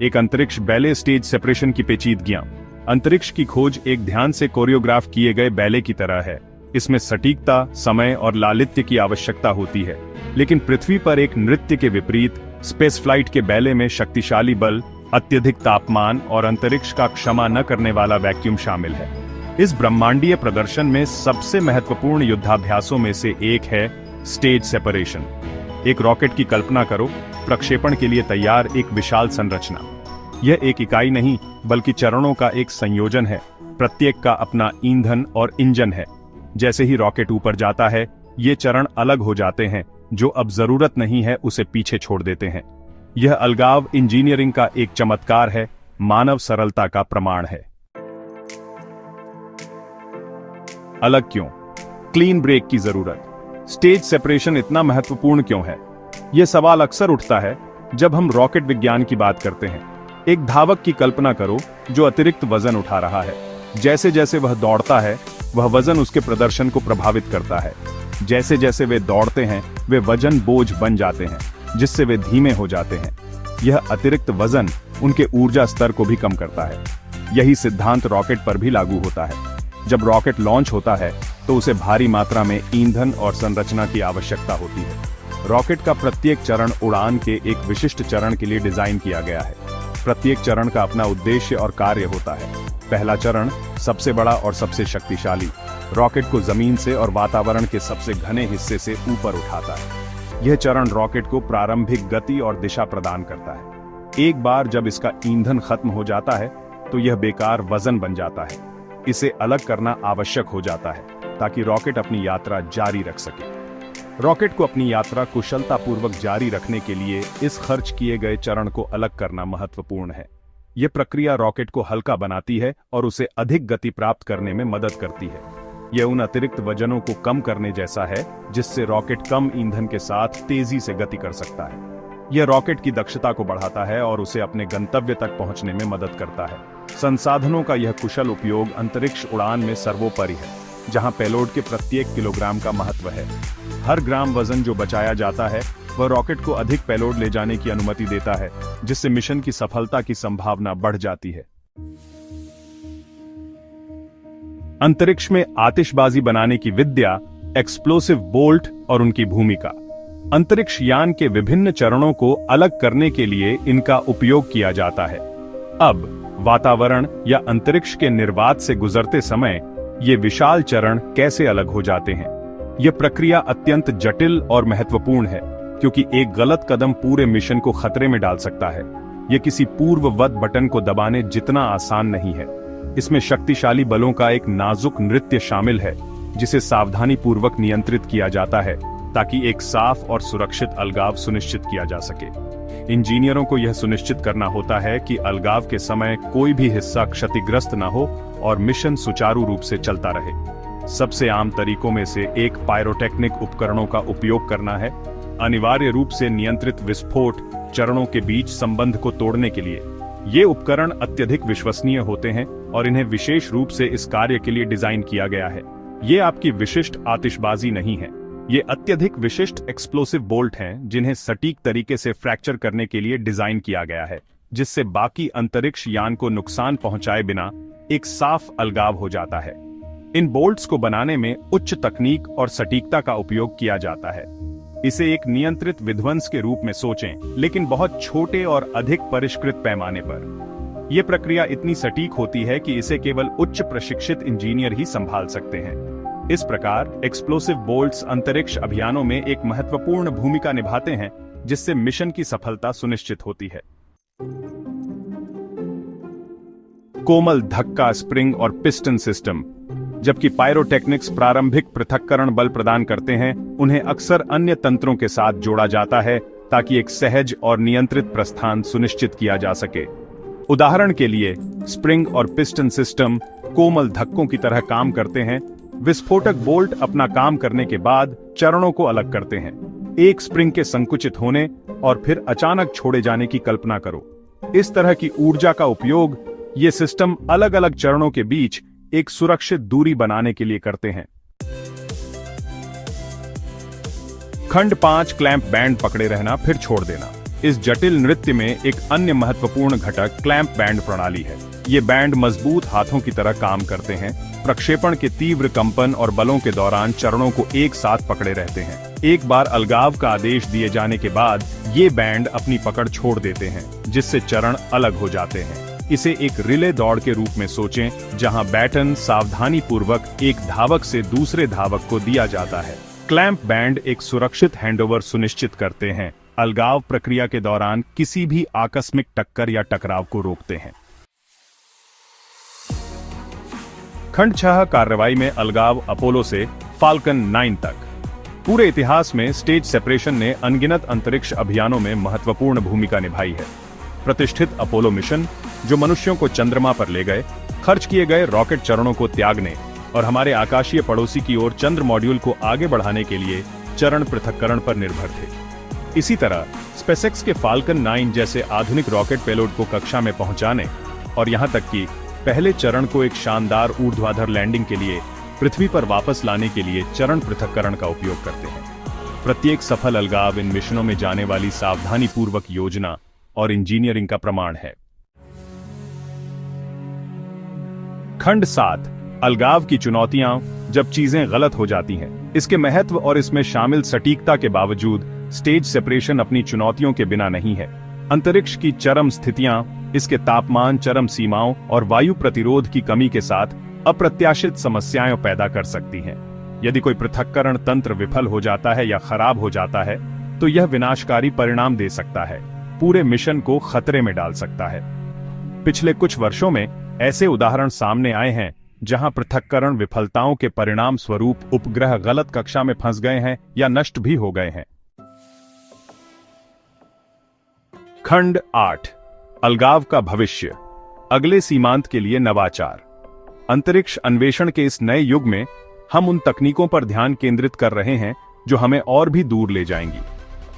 एक अंतरिक्ष ballet stage separation की पेचीदगियां। अंतरिक्ष की खोज एक ध्यान से कोरियोग्राफ किए गए बैले की तरह है। इसमें सटीकता, समय और लालित्य की आवश्यकता होती है, लेकिन पृथ्वी पर एक नृत्य के विपरीत स्पेस फ्लाइट के बैले में शक्तिशाली बल, अत्यधिक तापमान और अंतरिक्ष का क्षमा न करने वाला वैक्यूम शामिल है। इस ब्रह्मांडीय प्रदर्शन में सबसे महत्वपूर्ण युद्धाभ्यासों में से एक है स्टेज सेपरेशन। एक रॉकेट की कल्पना करो, प्रक्षेपण के लिए तैयार एक विशाल संरचना। यह एक इकाई नहीं, बल्कि चरणों का एक संयोजन है। प्रत्येक का अपना ईंधन और इंजन है। जैसे ही रॉकेट ऊपर जाता है, ये चरण अलग हो जाते हैं, जो अब जरूरत नहीं है उसे पीछे छोड़ देते हैं। यह अलगाव इंजीनियरिंग का एक चमत्कार है, मानव सरलता का प्रमाण है। अलग क्यों? क्लीन ब्रेक की जरूरत। स्टेज सेपरेशन इतना महत्वपूर्ण क्यों है? यह सवाल अक्सर उठता है जब हम रॉकेट विज्ञान की बात करते हैं। एक धावक की कल्पना करो जो अतिरिक्त वजन उठा रहा है। जैसे जैसे वह दौड़ता है, वह वजन उसके प्रदर्शन को प्रभावित करता है। जैसे जैसे वे दौड़ते हैं, वे वजन बोझ बन जाते हैं, जिससे वे धीमे हो जाते हैं। यह अतिरिक्त वजन उनके ऊर्जा स्तर को भी कम करता है। यही सिद्धांत रॉकेट पर भी लागू होता है। जब रॉकेट लॉन्च होता है, तो उसे भारी मात्रा में ईंधन और संरचना की आवश्यकता होती है। रॉकेट का प्रत्येक चरण उड़ान के एक विशिष्ट चरण के लिए डिजाइन किया गया है। प्रत्येक चरण का अपना उद्देश्य और कार्य होता है। पहला चरण, सबसे बड़ा और सबसे शक्तिशाली, रॉकेट को जमीन से और वातावरण के सबसे घने हिस्से से ऊपर उठाता है। यह चरण रॉकेट को प्रारंभिक गति और दिशा प्रदान करता है। एक बार जब इसका ईंधन खत्म हो जाता है, तो यह बेकार वजन बन जाता है। इसे अलग करना आवश्यक हो जाता है, ताकि रॉकेट अपनी यात्रा जारी रख सके। रॉकेट को अपनी यात्रा कुशलतापूर्वक जारी रखने के लिए इस खर्च किए गए चरण को अलग करना महत्वपूर्ण है। यह प्रक्रिया रॉकेट को हल्का बनाती है और उसे अधिक गति प्राप्त करने में मदद करती है। यह उन अतिरिक्त वजनों को कम करने जैसा है, जिससे रॉकेट कम ईंधन के साथ तेजी से गति कर सकता है। यह रॉकेट की दक्षता को बढ़ाता है और उसे अपने गंतव्य तक पहुंचने में मदद करता है। संसाधनों का यह कुशल उपयोग अंतरिक्ष उड़ान में सर्वोपरि है, जहां पेलोड के प्रत्येक किलोग्राम का महत्व है। हर ग्राम वजन जो बचाया जाता है, वह रॉकेट को अधिक पेलोड ले जाने की अनुमति देता है, जिससे मिशन की सफलता की संभावना बढ़ जाती है। अंतरिक्ष में आतिशबाजी बनाने की विद्या, एक्सप्लोसिव बोल्ट और उनकी भूमिका। अंतरिक्ष यान के विभिन्न चरणों को अलग करने के लिए इनका उपयोग किया जाता है। अब वातावरण या अंतरिक्ष के निर्वात से गुजरते समय ये विशाल चरण कैसे अलग हो जाते हैं? यह प्रक्रिया अत्यंत जटिल और महत्वपूर्ण है, क्योंकि एक गलत कदम पूरे मिशन को खतरे में डाल सकता है। यह किसी पूर्ववत बटन को दबाने जितना आसान नहीं है। इसमें शक्तिशाली बलों का एक नाजुक नृत्य शामिल है, जिसे सावधानीपूर्वक नियंत्रित किया जाता है, ताकि एक साफ और सुरक्षित अलगाव सुनिश्चित किया जा सके। इंजीनियरों को यह सुनिश्चित करना होता है कि अलगाव के समय कोई भी हिस्सा क्षतिग्रस्त न हो और मिशन सुचारू रूप से चलता रहे। सबसे आम तरीकों में से एक पायरोटेक्निक उपकरणों का उपयोग करना है, अनिवार्य रूप से नियंत्रित विस्फोट चरणों के बीच संबंध को तोड़ने के लिए। ये उपकरण अत्यधिक विश्वसनीय होते हैं और इन्हें विशेष रूप से इस कार्य के लिए डिजाइन किया गया है। ये आपकी विशिष्ट आतिशबाजी नहीं है, ये अत्यधिक विशिष्ट एक्सप्लोसिव बोल्ट हैं, जिन्हें सटीक तरीके से फ्रैक्चर करने के लिए डिजाइन किया गया है, जिससे बाकी अंतरिक्ष यान को नुकसान पहुंचाए बिना एक साफ अलगाव हो जाता है। इन बोल्ट्स को बनाने में उच्च तकनीक और सटीकता का उपयोग किया जाता है। इसे एक नियंत्रित विध्वंस के रूप में सोचें, लेकिन बहुत छोटे और अधिक परिष्कृत पैमाने पर। यह प्रक्रिया इतनी सटीक होती है कि इसे केवल उच्च प्रशिक्षित इंजीनियर ही संभाल सकते हैं। इस प्रकार एक्सप्लोसिव बोल्ट्स अंतरिक्ष अभियानों में एक महत्वपूर्ण भूमिका निभाते हैं, जिससे मिशन की सफलता सुनिश्चित होती है। कोमल धक्का स्प्रिंग और पिस्टन सिस्टम। जबकि पायरोटेक्निक्स प्रारंभिक पृथक्करण बल प्रदान करते हैं, उन्हें अक्सर अन्य तंत्रों के साथ जोड़ा जाता है, ताकि एक सहज और नियंत्रित प्रस्थान सुनिश्चित किया जा सके। उदाहरण के लिए, स्प्रिंग और पिस्टन सिस्टम कोमल धक्कों की तरह काम करते हैं। विस्फोटक बोल्ट अपना काम करने के बाद चरणों को अलग करते हैं। एक स्प्रिंग के संकुचित होने और फिर अचानक छोड़े जाने की कल्पना करो। इस तरह की ऊर्जा का उपयोग ये सिस्टम अलग अलग चरणों के बीच एक सुरक्षित दूरी बनाने के लिए करते हैं। खंड 5 क्लैंप बैंड पकड़े रहना फिर छोड़ देना। इस जटिल नृत्य में एक अन्य महत्वपूर्ण घटक क्लैंप बैंड प्रणाली है। ये बैंड मजबूत हाथों की तरह काम करते हैं, प्रक्षेपण के तीव्र कंपन और बलों के दौरान चरणों को एक साथ पकड़े रहते हैं। एक बार अलगाव का आदेश दिए जाने के बाद ये बैंड अपनी पकड़ छोड़ देते हैं, जिससे चरण अलग हो जाते हैं। इसे एक रिले दौड़ के रूप में सोचें, जहां बैटन सावधानी पूर्वक एक धावक से दूसरे धावक को दिया जाता है। क्लैंप बैंड एक सुरक्षित हैंडओवर सुनिश्चित करते हैं, अलगाव प्रक्रिया के दौरान किसी भी आकस्मिक टक्कर या टकराव को रोकते हैं। खंड 6 कार्रवाई में अलगाव अपोलो से फाल्कन 9 तक। पूरे इतिहास में स्टेज सेपरेशन ने अनगिनत अंतरिक्ष अभियानों में महत्वपूर्ण भूमिका निभाई है। प्रतिष्ठित अपोलो मिशन, जो मनुष्यों को चंद्रमा पर ले गए, खर्च किए गए रॉकेट चरणों को त्यागने और हमारे आकाशीय पड़ोसी की ओर चंद्र मॉड्यूल को आगे बढ़ाने के लिए चरण पृथक्करण पर निर्भर थे। इसी तरह स्पेसएक्स के फाल्कन 9 जैसे आधुनिक रॉकेट पेलोड को कक्षा में पहुंचाने और यहां तक कि पहले चरण को एक शानदार ऊर्ध्वाधर लैंडिंग के लिए पृथ्वी पर वापस लाने के लिए चरण पृथक्करण का उपयोग करते हैं। प्रत्येक सफल अलगाव इन मिशनों में जाने वाली सावधानीपूर्वक योजना और इंजीनियरिंग का प्रमाण है। खंड 7 अलगाव की चुनौतियां, जब चीजें गलत हो जाती हैं। इसके महत्व और इसमें शामिल सटीकता के बावजूद स्टेज सेपरेशन अपनी चुनौतियों के बिना नहीं है। अंतरिक्ष की चरम स्थितियां, इसके तापमान, चरम सीमाओं और वायु प्रतिरोध की कमी के साथ अप्रत्याशित समस्याएं पैदा कर सकती हैं। यदि कोई पृथक्करण तंत्र विफल हो जाता है या खराब हो जाता है, तो यह विनाशकारी परिणाम दे सकता है, पूरे मिशन को खतरे में डाल सकता है। पिछले कुछ वर्षों में ऐसे उदाहरण सामने आए हैं जहां पृथक्करण विफलताओं के परिणाम स्वरूप उपग्रह गलत कक्षा में फंस गए हैं या नष्ट भी हो गए हैं। खंड 8 अलगाव का भविष्य, अगले सीमांत के लिए नवाचार। अंतरिक्ष अन्वेषण के इस नए युग में हम उन तकनीकों पर ध्यान केंद्रित कर रहे हैं जो हमें और भी दूर ले जाएंगी।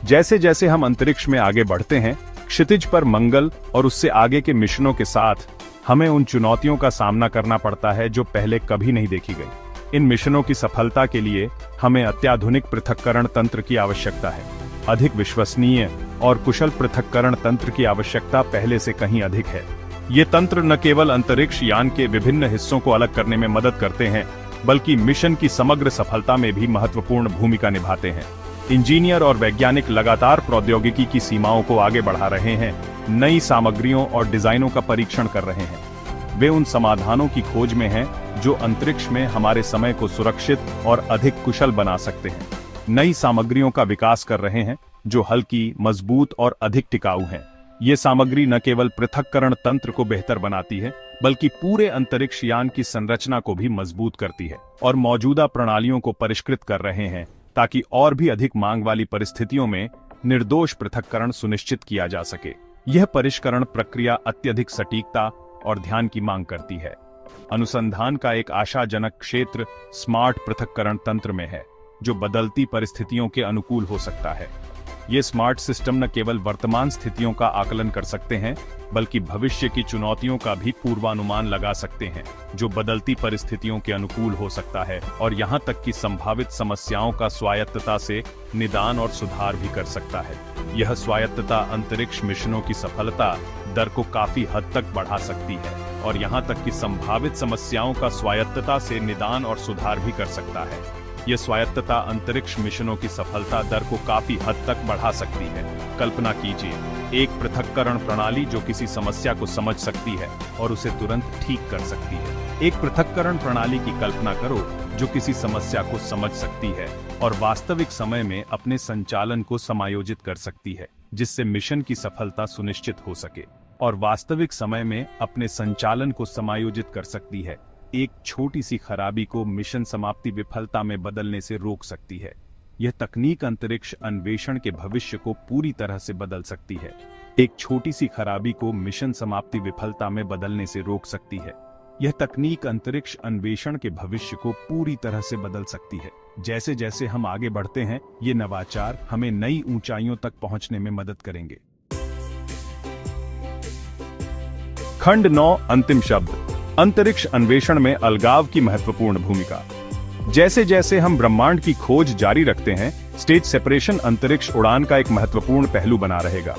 जैसे जैसे हम अंतरिक्ष में आगे बढ़ते हैं, क्षितिज पर मंगल और उससे आगे के मिशनों के साथ हमें उन चुनौतियों का सामना करना पड़ता है जो पहले कभी नहीं देखी गई। इन मिशनों की सफलता के लिए हमें अत्याधुनिक पृथक्करण तंत्र की आवश्यकता है। अधिक विश्वसनीय और कुशल पृथक्करण तंत्र की आवश्यकता पहले से कहीं अधिक है। ये तंत्र न केवल अंतरिक्ष यान के विभिन्न हिस्सों को अलग करने में मदद करते हैं, बल्कि मिशन की समग्र सफलता में भी महत्वपूर्ण भूमिका निभाते हैं। इंजीनियर और वैज्ञानिक लगातार प्रौद्योगिकी की सीमाओं को आगे बढ़ा रहे हैं, नई सामग्रियों और डिजाइनों का परीक्षण कर रहे हैं। वे उन समाधानों की खोज में हैं जो अंतरिक्ष में हमारे समय को सुरक्षित और अधिक कुशल बना सकते हैं। नई सामग्रियों का विकास कर रहे हैं जो हल्की, मजबूत और अधिक टिकाऊ हैं। ये सामग्री न केवल पृथक्करण तंत्र को बेहतर बनाती है, बल्कि पूरे अंतरिक्ष यान की संरचना को भी मजबूत करती है और मौजूदा प्रणालियों को परिष्कृत कर रहे हैं ताकि और भी अधिक मांग वाली परिस्थितियों में निर्दोष पृथक्करण सुनिश्चित किया जा सके। यह परिष्करण प्रक्रिया अत्यधिक सटीकता और ध्यान की मांग करती है। अनुसंधान का एक आशाजनक क्षेत्र स्मार्ट पृथक्करण तंत्र में है, जो बदलती परिस्थितियों के अनुकूल हो सकता है। ये स्मार्ट सिस्टम न केवल वर्तमान स्थितियों का आकलन कर सकते हैं, बल्कि भविष्य की चुनौतियों का भी पूर्वानुमान लगा सकते हैं, जो बदलती परिस्थितियों के अनुकूल हो सकता है, और यहां तक कि संभावित समस्याओं का स्वायत्तता से निदान और सुधार भी कर सकता है। यह स्वायत्तता अंतरिक्ष मिशनों की सफलता दर को काफी हद तक बढ़ा सकती है, और यहां तक कि संभावित समस्याओं का स्वायत्तता से निदान और सुधार भी कर सकता है। यह स्वायत्तता अंतरिक्ष मिशनों की सफलता दर को काफी हद तक बढ़ा सकती है। कल्पना कीजिए, एक पृथक्करण प्रणाली जो किसी समस्या को समझ सकती है और उसे तुरंत ठीक कर सकती है। एक पृथक्करण प्रणाली की कल्पना करो जो किसी समस्या को समझ सकती है और वास्तविक समय में अपने संचालन को समायोजित कर सकती है, जिससे मिशन की सफलता सुनिश्चित हो सके। और वास्तविक समय में अपने संचालन को समायोजित कर सकती है। एक छोटी सी खराबी को मिशन समाप्ति विफलता में बदलने से रोक सकती है। यह तकनीक अंतरिक्ष अन्वेषण के भविष्य को पूरी तरह से बदल सकती है। एक छोटी सी खराबी को मिशन समाप्ति विफलता में बदलने से रोक सकती है। यह तकनीक अंतरिक्ष अन्वेषण के भविष्य को पूरी तरह से बदल सकती है। जैसे जैसे हम आगे बढ़ते हैं, ये नवाचार हमें नई ऊंचाइयों तक पहुंचने में मदद करेंगे। खंड 9 अंतिम शब्द, अंतरिक्ष अन्वेषण में अलगाव की महत्वपूर्ण भूमिका। जैसे जैसे हम ब्रह्मांड की खोज जारी रखते हैं, स्टेज सेपरेशन अंतरिक्ष उड़ान का एक महत्वपूर्ण पहलू बना रहेगा।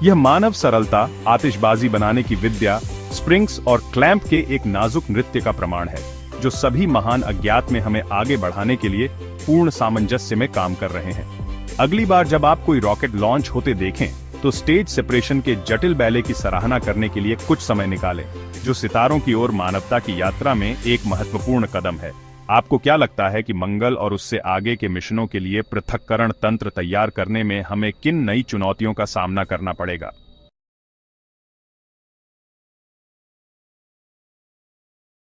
यह मानव सरलता, आतिशबाजी बनाने की विद्या, स्प्रिंग्स और क्लैंप के एक नाजुक नृत्य का प्रमाण है, जो सभी महान अज्ञात में हमें आगे बढ़ाने के लिए पूर्ण सामंजस्य में काम कर रहे हैं। अगली बार जब आप कोई रॉकेट लॉन्च होते देखें, तो स्टेज सेपरेशन के जटिल बैले की सराहना करने के लिए कुछ समय निकालें, जो सितारों की ओर मानवता की यात्रा में एक महत्वपूर्ण कदम है। आपको क्या लगता है कि मंगल और उससे आगे के मिशनों के लिए पृथक्करण तंत्र तैयार करने में हमें किन नई चुनौतियों का सामना करना पड़ेगा?